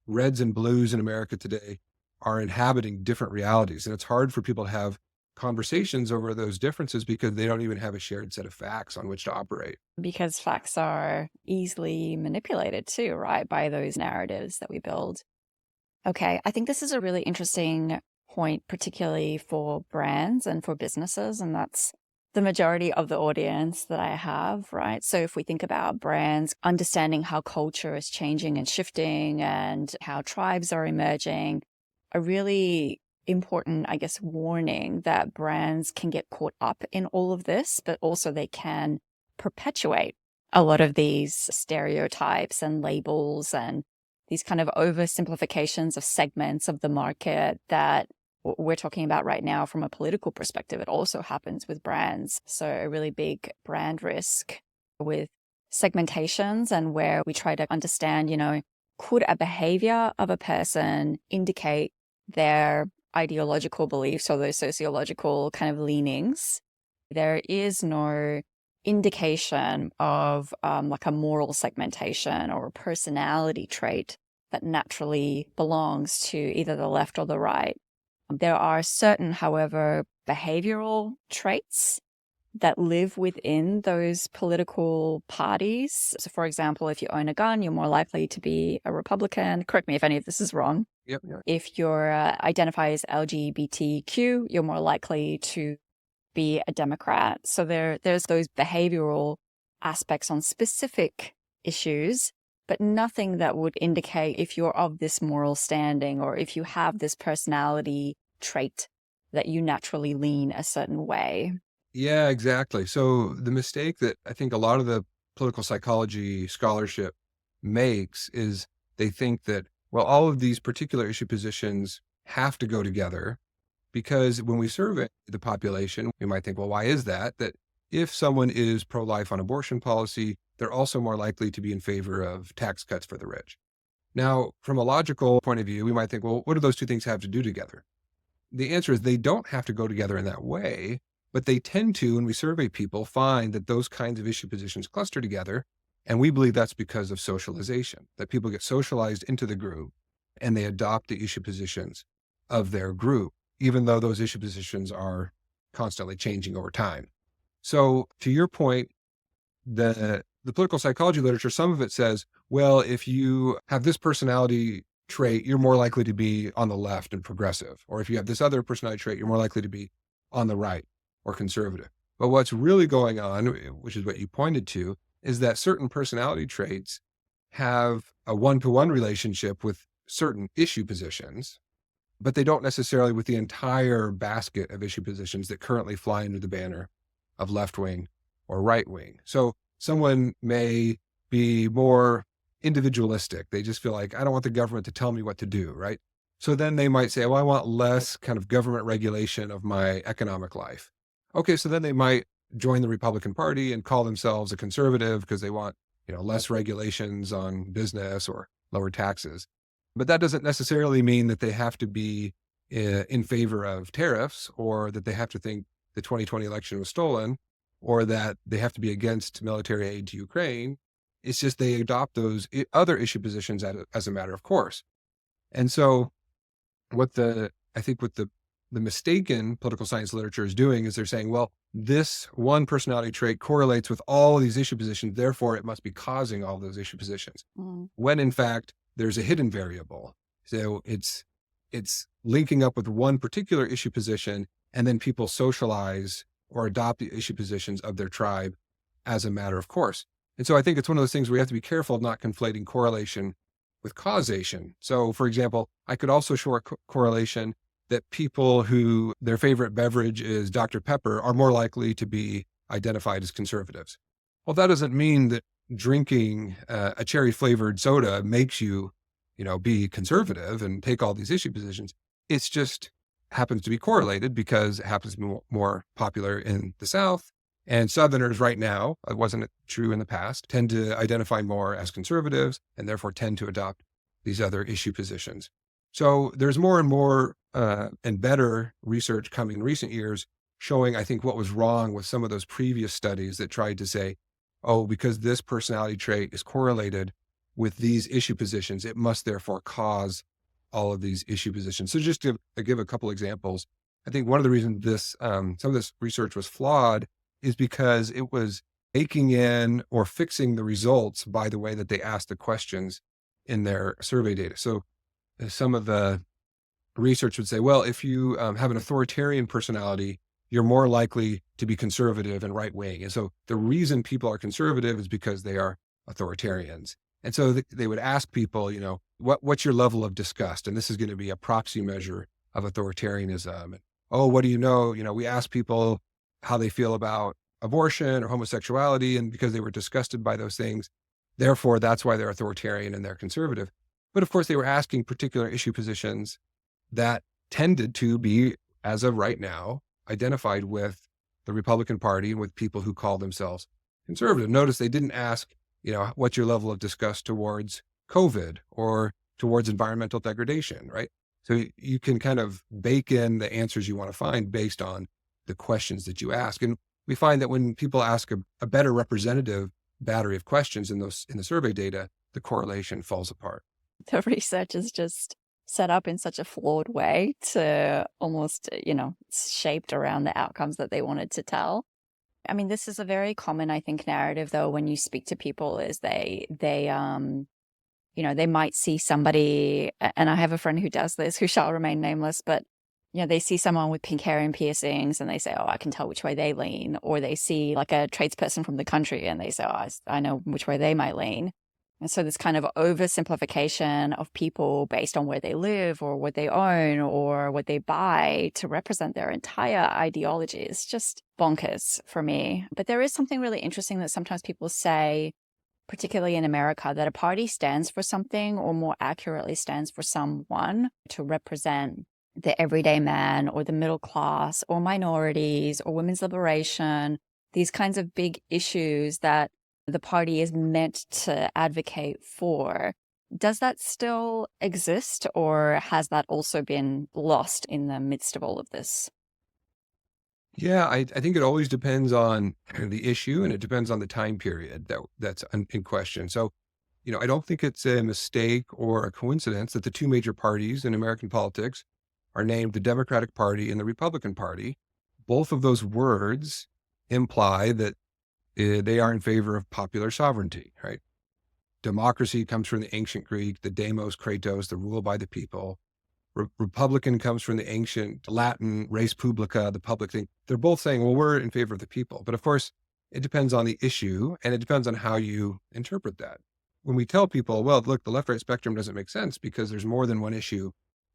reds and blues in America today are inhabiting different realities. And it's hard for people to have conversations over those differences because they don't even have a shared set of facts on which to operate. Because facts are easily manipulated too, right, by those narratives that we build. Okay, I think this is a really interesting point, particularly for brands and for businesses, and that's the majority of the audience that I have, right? So if we think about brands, understanding how culture is changing and shifting and how tribes are emerging, a really important, I guess, warning that brands can get caught up in all of this, but also they can perpetuate a lot of these stereotypes and labels and these kind of oversimplifications of segments of the market that we're talking about right now from a political perspective. It also happens with brands. So a really big brand risk with segmentations, and where we try to understand, could a behavior of a person indicate their ideological beliefs or their sociological kind of leanings? There is no indication of like a moral segmentation or a personality trait that naturally belongs to either the left or the right. There are certain, however, behavioral traits that live within those political parties. So, for example, if you own a gun, you're more likely to be a Republican. Correct me if any of this is wrong. Yep. Yep. If you identify as LGBTQ, you're more likely to be a Democrat. So there's those behavioral aspects on specific issues, but nothing that would indicate if you're of this moral standing or if you have this personality trait that you naturally lean a certain way. Yeah, exactly. So the mistake that I think a lot of the political psychology scholarship makes is they think that, well, all of these particular issue positions have to go together, because when we survey the population, we might think, well, why is that? That if someone is pro-life on abortion policy, they're also more likely to be in favor of tax cuts for the rich. Now, from a logical point of view, we might think, well, what do those two things have to do together? The answer is they don't have to go together in that way, but they tend to, when we survey people, find that those kinds of issue positions cluster together. And we believe that's because of socialization, that people get socialized into the group and they adopt the issue positions of their group, even though those issue positions are constantly changing over time. So to your point, the political psychology literature, some of it says, well, if you have this personality trait, you're more likely to be on the left and progressive. Or if you have this other personality trait, you're more likely to be on the right or conservative. But what's really going on, which is what you pointed to, is that certain personality traits have a one-to-one relationship with certain issue positions, but they don't necessarily with the entire basket of issue positions that currently fly under the banner of left-wing or right-wing. So someone may be more individualistic. They just feel like, I don't want the government to tell me what to do, right? So then they might say, well, I want less kind of government regulation of my economic life. Okay, so then they might join the Republican Party and call themselves a conservative because they want, less regulations on business or lower taxes. But that doesn't necessarily mean that they have to be in favor of tariffs, or that they have to think the 2020 election was stolen, or that they have to be against military aid to Ukraine. It's just they adopt those other issue positions as a matter of course. And so what the mistaken political science literature is doing is they're saying, well, this one personality trait correlates with all these issue positions, therefore it must be causing all those issue positions. When in fact, there's a hidden variable. So it's linking up with one particular issue position, and then people socialize or adopt the issue positions of their tribe as a matter of course. And so I think it's one of those things where we have to be careful of not conflating correlation with causation. So for example, I could also show a correlation that people who their favorite beverage is Dr. Pepper are more likely to be identified as conservatives. Well, that doesn't mean that drinking a cherry flavored soda makes you, be conservative and take all these issue positions. It's just happens to be correlated because it happens to be more popular in the South. And Southerners right now, it wasn't true in the past, tend to identify more as conservatives and therefore tend to adopt these other issue positions. So there's more and more and better research coming in recent years showing, I think, what was wrong with some of those previous studies that tried to say, oh, because this personality trait is correlated with these issue positions, it must therefore cause all of these issue positions. So just to give a couple examples, I think one of the reasons some of this research was flawed is because it was baking in or fixing the results by the way that they asked the questions in their survey data. So some of the research would say, well, if you have an authoritarian personality, you're more likely to be conservative and right-wing. And so the reason people are conservative is because they are authoritarians. And so they would ask people, what's your level of disgust? And this is going to be a proxy measure of authoritarianism. And, oh, what do you know? We ask people how they feel about abortion or homosexuality, and because they were disgusted by those things, therefore that's why they're authoritarian and they're conservative. But of course, they were asking particular issue positions that tended to be, as of right now, identified with the Republican Party and with people who call themselves conservative. Notice they didn't ask, what's your level of disgust towards COVID or towards environmental degradation, right? So you can kind of bake in the answers you want to find based on the questions that you ask. And we find that when people ask a better representative battery of questions in the survey data, the correlation falls apart. The research is just set up in such a flawed way to almost, it's shaped around the outcomes that they wanted to tell. I mean, this is a very common, I think, narrative, though, when you speak to people is they might see somebody, and I have a friend who does this, who shall remain nameless, but, they see someone with pink hair and piercings and they say, oh, I can tell which way they lean. Or they see like a tradesperson from the country and they say, oh, I know which way they might lean. And so this kind of oversimplification of people based on where they live or what they own or what they buy to represent their entire ideology is just bonkers for me. But there is something really interesting that sometimes people say, particularly in America, that a party stands for something, or more accurately stands for someone to represent the everyday man or the middle class or minorities or women's liberation, these kinds of big issues that the party is meant to advocate for. Does that still exist, or has that also been lost in the midst of all of this? Yeah, I think it always depends on the issue, and it depends on the time period that's in question. So, I don't think it's a mistake or a coincidence that the two major parties in American politics are named the Democratic Party and the Republican Party. Both of those words imply that they are in favor of popular sovereignty, right? Democracy comes from the ancient Greek, the demos kratos, the rule by the people. Republican comes from the ancient Latin res publica, the public thing. They're both saying, well, we're in favor of the people. But of course, it depends on the issue, and it depends on how you interpret that. When we tell people, well, look, the left-right spectrum doesn't make sense because there's more than one issue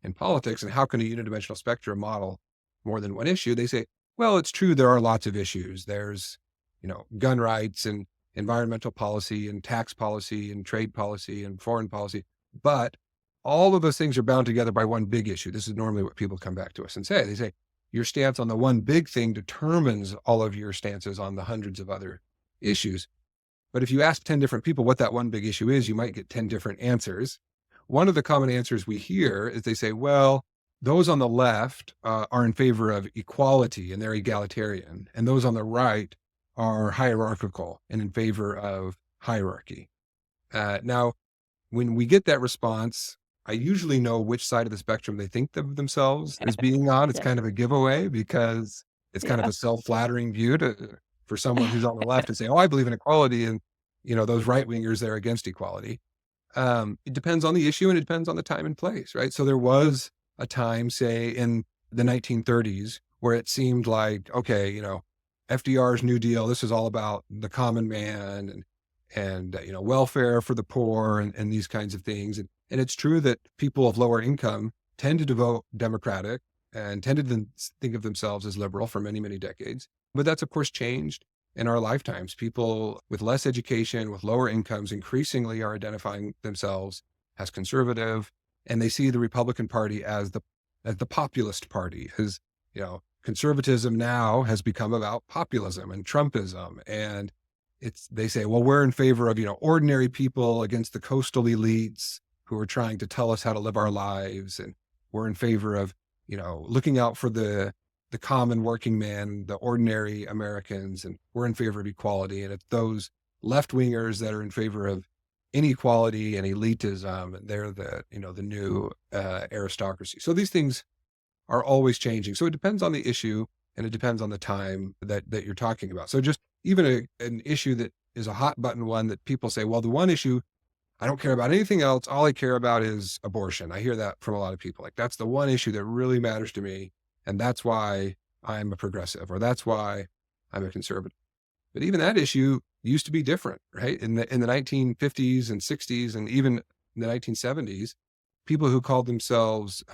in politics, and how can a unidimensional spectrum model more than one issue? They say, well, it's true, there are lots of issues. There's, gun rights and environmental policy and tax policy and trade policy and foreign policy. But all of those things are bound together by one big issue. This is normally what people come back to us and say. They say, your stance on the one big thing determines all of your stances on the hundreds of other issues. But if you ask 10 different people what that one big issue is, you might get 10 different answers. One of the common answers we hear is they say, well, those on the left are in favor of equality and they're egalitarian. And those on the right are hierarchical and in favor of hierarchy. Now, when we get that response, I usually know which side of the spectrum they think of themselves as being on. It's Yeah. kind of a giveaway because it's kind of Yeah. a self-flattering view for someone who's on the left to say, oh, I believe in equality. And, those right-wingers, they're against equality. It depends on the issue and it depends on the time and place, right? So there was a time, say, in the 1930s where it seemed like, okay, FDR's New Deal, this is all about the common man and welfare for the poor and these kinds of things. And it's true that people of lower income tended to vote Democratic and tended to think of themselves as liberal for many, many decades. But that's, of course, changed in our lifetimes. People with less education, with lower incomes, increasingly are identifying themselves as conservative, and they see the Republican Party as the populist party. As conservatism now has become about populism and Trumpism, and they say, well, we're in favor of ordinary people against the coastal elites who are trying to tell us how to live our lives, and we're in favor of looking out for the common working man, the ordinary Americans, and we're in favor of equality. And it's those left-wingers that are in favor of inequality and elitism, and they're the new aristocracy. So these things are always changing. So it depends on the issue and it depends on the time that you're talking about. So just even an issue that is a hot button one that people say, well, the one issue, I don't care about anything else. All I care about is abortion. I hear that from a lot of people. Like, that's the one issue that really matters to me. And that's why I'm a progressive, or that's why I'm a conservative. But even that issue used to be different, right? In the 1950s and 60s and even in the 1970s, People who called themselves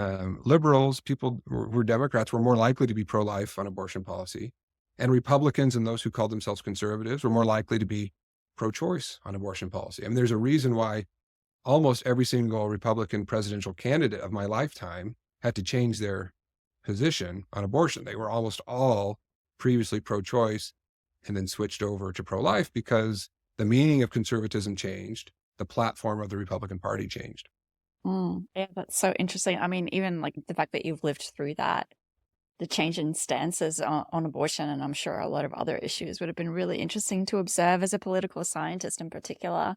liberals, people who were Democrats, were more likely to be pro-life on abortion policy. And Republicans and those who called themselves conservatives were more likely to be pro-choice on abortion policy. I mean, there's a reason why almost every single Republican presidential candidate of my lifetime had to change their position on abortion. They were almost all previously pro-choice and then switched over to pro-life because the meaning of conservatism changed, the platform of the Republican Party changed. Yeah, that's so interesting. I mean, even like the fact that you've lived through that, the change in stances on abortion, and I'm sure a lot of other issues would have been really interesting to observe as a political scientist in particular.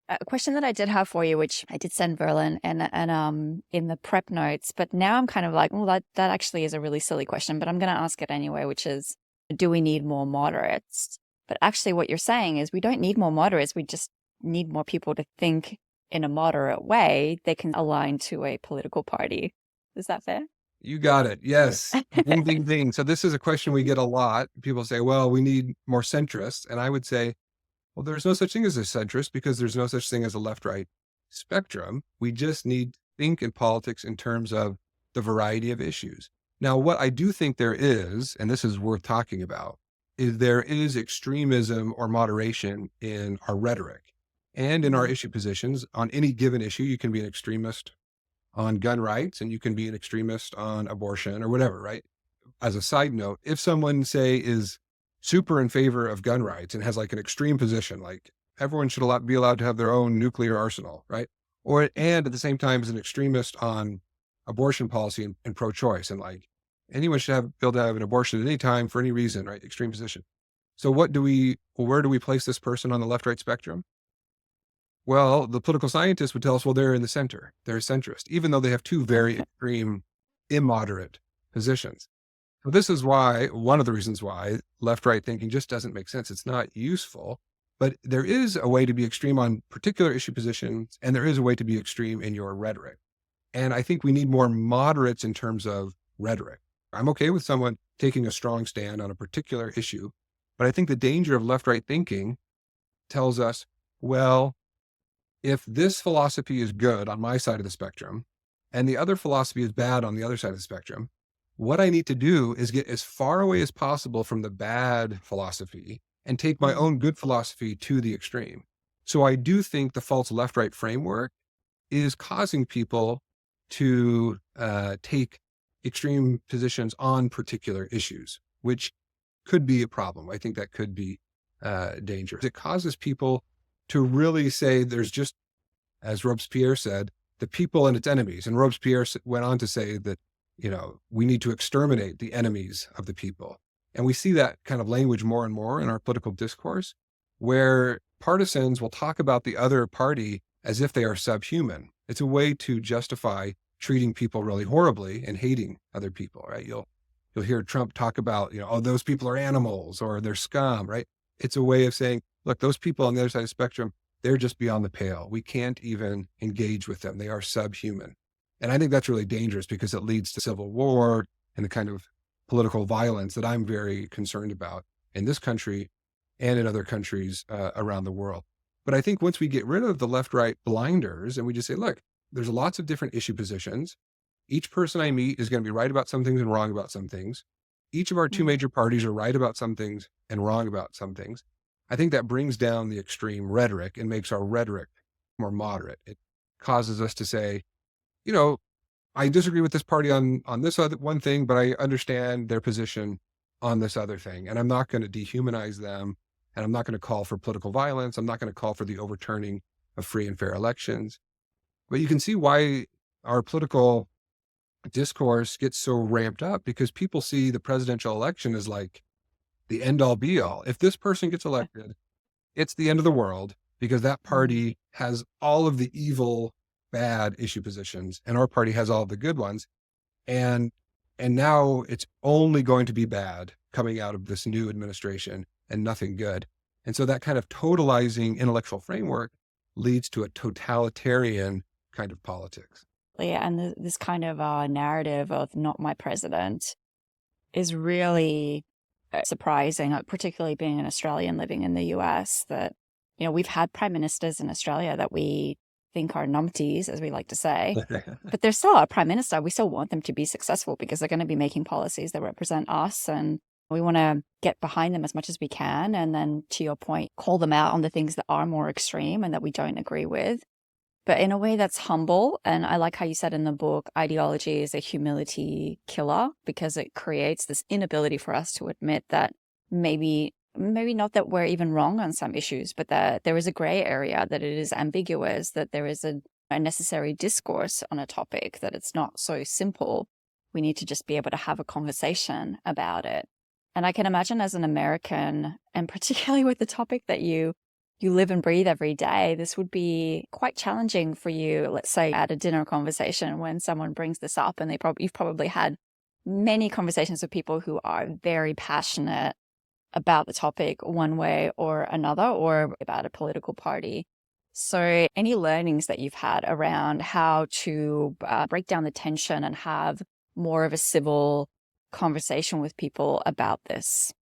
A question that I did have for you, which I did send Verlin and in the prep notes, but now I'm kind of like, well, that actually is a really silly question, but I'm going to ask it anyway, which is, do we need more moderates? But actually, what you're saying is we don't need more moderates. We just need more people to think in a moderate way. They can align to a political party. Is that fair? You got it. Yes. Ding, ding, ding. So this is a question we get a lot. People say, well, we need more centrists. And I would say, well, there's no such thing as a centrist because there's no such thing as a left-right spectrum. We just need to think in politics in terms of the variety of issues. Now, what I do think there is, and this is worth talking about, is there is extremism or moderation in our rhetoric and in our issue positions. On any given issue, you can be an extremist on gun rights and you can be an extremist on abortion or whatever, right? As a side note, if someone, say, is super in favor of gun rights and has like an extreme position, like everyone should be allowed to have their own nuclear arsenal, right? And at the same time is an extremist on abortion policy and pro-choice, and like anyone should be able to have an abortion at any time for any reason, right? Extreme position. So where do we place this person on the left-right spectrum? Well, the political scientists would tell us, well, they're in the center. They're a centrist, even though they have two very extreme, immoderate positions. So this is why, one of the reasons why left-right thinking just doesn't make sense. It's not useful, but there is a way to be extreme on particular issue positions, and there is a way to be extreme in your rhetoric. And I think we need more moderates in terms of rhetoric. I'm okay with someone taking a strong stand on a particular issue, but I think the danger of left-right thinking tells us, well, if this philosophy is good on my side of the spectrum and the other philosophy is bad on the other side of the spectrum, what I need to do is get as far away as possible from the bad philosophy and take my own good philosophy to the extreme. So I do think the false left-right framework is causing people to take extreme positions on particular issues, which could be a problem. I think that could be dangerous. It causes people to really say there's just, as Robespierre said, the people and its enemies. And Robespierre went on to say that, we need to exterminate the enemies of the people. And we see that kind of language more and more in our political discourse, where partisans will talk about the other party as if they are subhuman. It's a way to justify treating people really horribly and hating other people, right? You'll hear Trump talk about, oh, those people are animals or they're scum, right? It's a way of saying, look, those people on the other side of the spectrum, they're just beyond the pale. We can't even engage with them. They are subhuman. And I think that's really dangerous because it leads to civil war and the kind of political violence that I'm very concerned about in this country and in other countries around the world. But I think once we get rid of the left-right blinders and we just say, look, there's lots of different issue positions. Each person I meet is going to be right about some things and wrong about some things. Each of our two major parties are right about some things and wrong about some things. I think that brings down the extreme rhetoric and makes our rhetoric more moderate. It causes us to say, I disagree with this party on this other one thing, but I understand their position on this other thing. And I'm not going to dehumanize them. And I'm not going to call for political violence. I'm not going to call for the overturning of free and fair elections. But you can see why our political discourse gets so ramped up, because people see the presidential election as like the end all be all. If this person gets elected, it's the end of the world because that party has all of the evil, bad issue positions and our party has all of the good ones. And now it's only going to be bad coming out of this new administration and nothing good. And so that kind of totalizing intellectual framework leads to a totalitarian kind of politics. Yeah, and this kind of narrative of not my president is really surprising, particularly being an Australian living in the US, that, we've had prime ministers in Australia that we think are numpties, as we like to say. But they're still our prime minister. We still want them to be successful because they're going to be making policies that represent us. And we want to get behind them as much as we can. And then, to your point, call them out on the things that are more extreme and that we don't agree with, but in a way that's humble. And I like how you said in the book, ideology is a humility killer, because it creates this inability for us to admit that maybe not that we're even wrong on some issues, but that there is a gray area, that it is ambiguous, that there is a necessary discourse on a topic, that it's not so simple. We need to just be able to have a conversation about it. And I can imagine, as an American, and particularly with the topic that you live and breathe every day, this would be quite challenging for you, let's say at a dinner conversation, when someone brings this up, and you've probably had many conversations with people who are very passionate about the topic one way or another, or about a political party. So any learnings that you've had around how to break down the tension and have more of a civil conversation with people about this?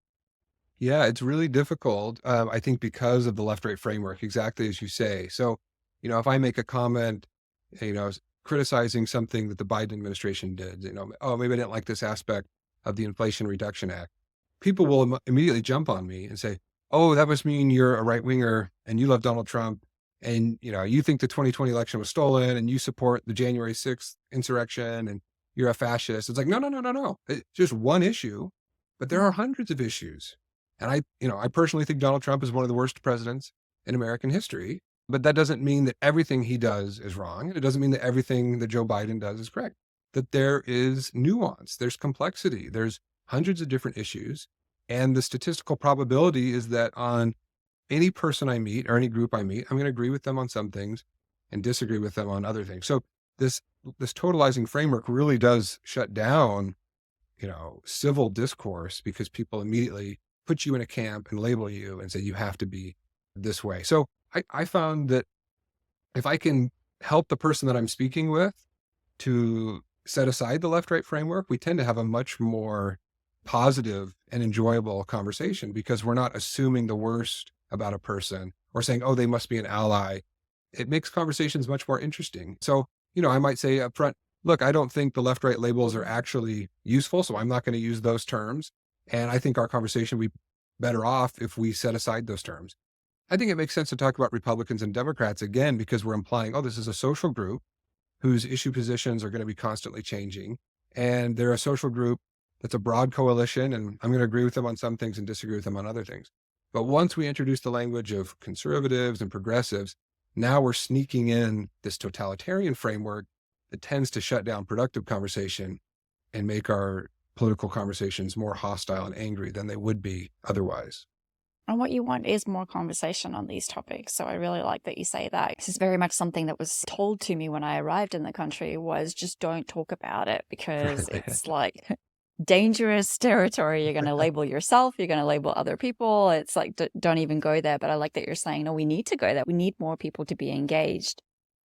Yeah, it's really difficult, I think because of the left-right framework, exactly as you say. So, if I make a comment, criticizing something that the Biden administration did, oh, maybe I didn't like this aspect of the Inflation Reduction Act. People will immediately jump on me and say, oh, that must mean you're a right-winger and you love Donald Trump, and, you think the 2020 election was stolen, and you support the January 6th insurrection, and you're a fascist. It's like, no, no, no, no, no. It's just one issue, but there are hundreds of issues. And I personally think Donald Trump is one of the worst presidents in American history, but that doesn't mean that everything he does is wrong. It doesn't mean that everything that Joe Biden does is correct. That there is nuance, there's complexity, there's hundreds of different issues. And the statistical probability is that on any person I meet or any group I meet, I'm going to agree with them on some things and disagree with them on other things. So this totalizing framework really does shut down, civil discourse, because people immediately put you in a camp and label you and say you have to be this way. So I found that if I can help the person that I'm speaking with to set aside the left-right framework, we tend to have a much more positive and enjoyable conversation, because we're not assuming the worst about a person or saying, oh, they must be an ally. It makes conversations much more interesting. So, I might say up front, look, I don't think the left-right labels are actually useful, so I'm not going to use those terms. And I think our conversation would be better off if we set aside those terms. I think it makes sense to talk about Republicans and Democrats, again, because we're implying, oh, this is a social group whose issue positions are going to be constantly changing. And they're a social group that's a broad coalition, and I'm going to agree with them on some things and disagree with them on other things. But once we introduce the language of conservatives and progressives, now we're sneaking in this totalitarian framework that tends to shut down productive conversation and make our political conversations more hostile and angry than they would be otherwise. And what you want is more conversation on these topics. So I really like that you say that. This is very much something that was told to me when I arrived in the country, was just don't talk about it, because it's like dangerous territory. You're going to label yourself, you're going to label other people. It's like, don't even go there. But I like that you're saying, no, we need to go there. We need more people to be engaged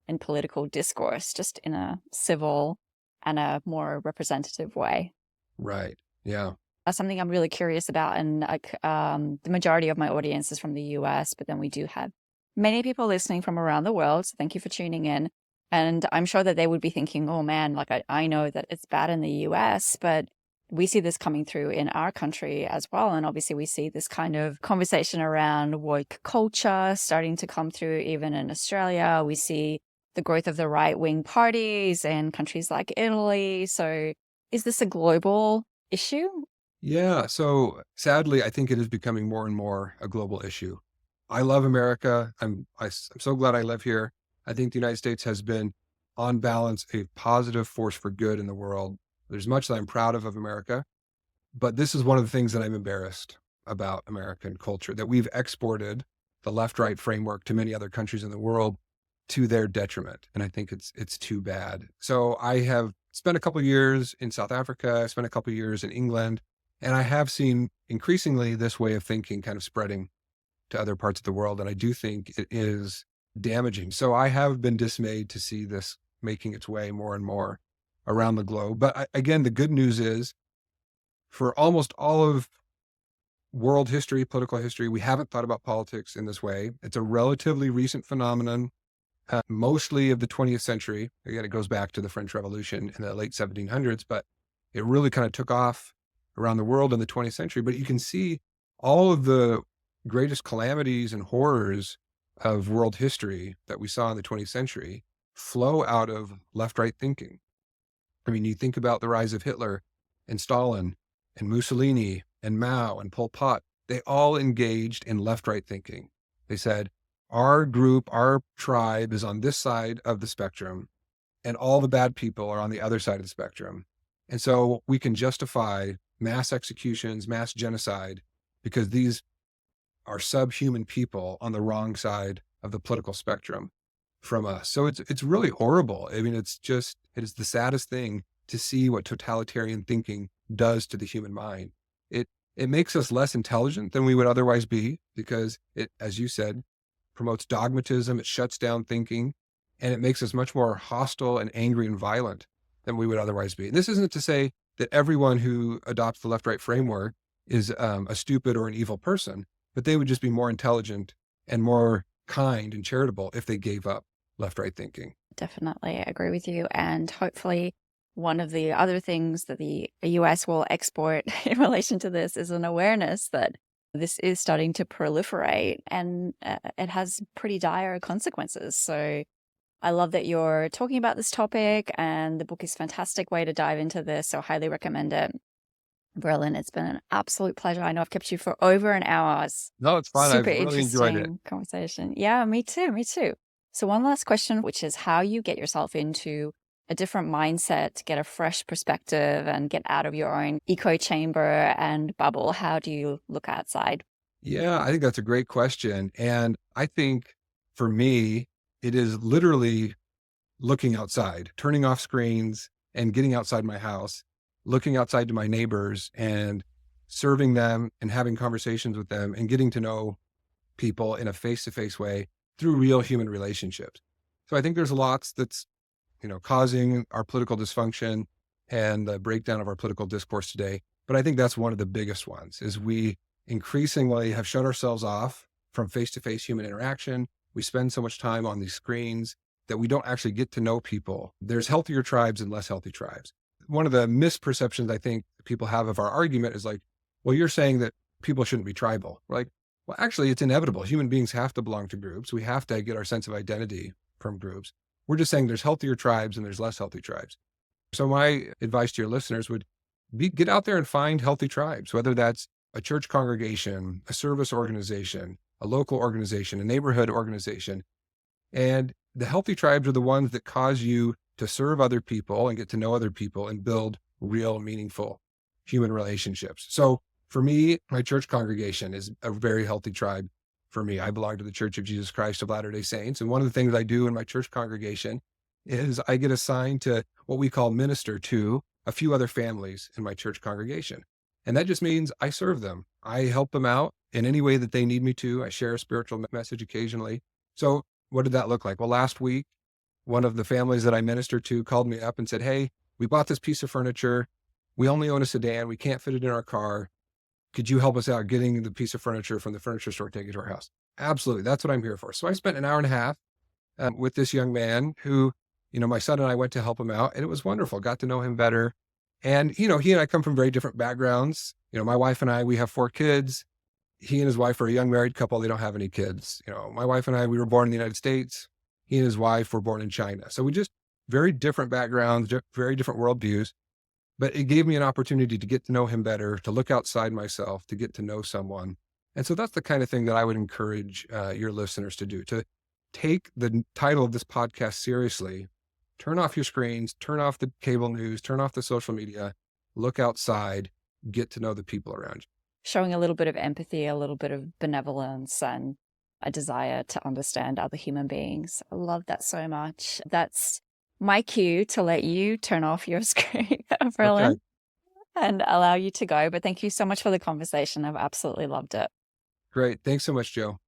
in political discourse, just in a civil and a more representative way. Right. Yeah. That's something I'm really curious about. And the majority of my audience is from the US, but then we do have many people listening from around the world. So thank you for tuning in. And I'm sure that they would be thinking, oh man, like I know that it's bad in the US, but we see this coming through in our country as well. And obviously we see this kind of conversation around woke culture starting to come through even in Australia. We see the growth of the right-wing parties in countries like Italy. So is this a global issue? Yeah. So sadly, I think it is becoming more and more a global issue. I love America. I'm so glad I live here. I think the United States has been, on balance, a positive force for good in the world. There's much that I'm proud of America, but this is one of the things that I'm embarrassed about American culture, that we've exported the left-right framework to many other countries in the world to their detriment. And I think it's too bad. So I have spent a couple of years in South Africa. I spent a couple of years in England, and I have seen increasingly this way of thinking kind of spreading to other parts of the world. And I do think it is damaging. So I have been dismayed to see this making its way more and more around the globe. But again, the good news is, for almost all of world history, political history, we haven't thought about politics in this way. It's a relatively recent phenomenon. mostly of the 20th century. Again, it goes back to the French Revolution in the late 1700s, but it really kind of took off around the world in the 20th century. But you can see all of the greatest calamities and horrors of world history that we saw in the 20th century flow out of left-right thinking. I mean, you think about the rise of Hitler and Stalin and Mussolini and Mao and Pol Pot. They all engaged in left-right thinking. They said, our group, our tribe is on this side of the spectrum, and all the bad people are on the other side of the spectrum. And so we can justify mass executions, mass genocide, because these are subhuman people on the wrong side of the political spectrum from us. So it's really horrible. I mean, it is the saddest thing to see what totalitarian thinking does to the human mind. It makes us less intelligent than we would otherwise be, because it, as you said, promotes dogmatism, it shuts down thinking, and it makes us much more hostile and angry and violent than we would otherwise be. And this isn't to say that everyone who adopts the left-right framework is a stupid or an evil person, but they would just be more intelligent and more kind and charitable if they gave up left-right thinking. Definitely I agree with you. And hopefully one of the other things that the US will export in relation to this is an awareness that this is starting to proliferate, and it has pretty dire consequences. So I love that you're talking about this topic, and the book is a fantastic way to dive into this. So I highly recommend it. Verlan, it's been an absolute pleasure. I know I've kept you for over an hour. No, it's fun. I've Super really enjoyed it. interesting conversation. Yeah, me too. Me too. So one last question, which is how you get yourself into a different mindset to get a fresh perspective and get out of your own echo chamber and bubble. How do you look outside? Yeah, I think that's a great question. And I think for me, it is literally looking outside, turning off screens and getting outside my house, looking outside to my neighbors and serving them and having conversations with them and getting to know people in a face-to-face way through real human relationships. So I think there's lots that's, causing our political dysfunction and the breakdown of our political discourse today. But I think that's one of the biggest ones, is we increasingly have shut ourselves off from face-to-face human interaction. We spend so much time on these screens that we don't actually get to know people. There's healthier tribes and less healthy tribes. One of the misperceptions I think people have of our argument is like, well, you're saying that people shouldn't be tribal. We're like, well, actually, it's inevitable. Human beings have to belong to groups. We have to get our sense of identity from groups. We're just saying there's healthier tribes and there's less healthy tribes. So my advice to your listeners would be, get out there and find healthy tribes, whether that's a church congregation, a service organization, a local organization, a neighborhood organization. And the healthy tribes are the ones that cause you to serve other people and get to know other people and build real, meaningful human relationships. So for me, my church congregation is a very healthy tribe for me. I belong to the Church of Jesus Christ of Latter-day Saints. And one of the things I do in my church congregation is I get assigned to what we call minister to a few other families in my church congregation. And that just means I serve them. I help them out in any way that they need me to. I share a spiritual message occasionally. So what did that look like? Well, last week, one of the families that I minister to called me up and said, hey, we bought this piece of furniture. We only own a sedan. We can't fit it in our car. Could you help us out getting the piece of furniture from the furniture store, take it to our house? Absolutely. That's what I'm here for. So I spent an hour and a half with this young man who, my son and I went to help him out, and it was wonderful. Got to know him better. And, he and I come from very different backgrounds. My wife and I, we have 4 kids. He and his wife are a young married couple. They don't have any kids. My wife and I, we were born in the United States. He and his wife were born in China. So we just very different backgrounds, very different worldviews. But it gave me an opportunity to get to know him better, to look outside myself, to get to know someone. And so that's the kind of thing that I would encourage your listeners to do, to take the title of this podcast seriously. Turn off your screens, turn off the cable news, turn off the social media, look outside, get to know the people around you. Showing a little bit of empathy, a little bit of benevolence, and a desire to understand other human beings. I love that so much. That's my cue to let you turn off your screen, Verlan, Okay. and allow you to go. But thank you so much for the conversation. I've absolutely loved it. Great. Thanks so much, Joe.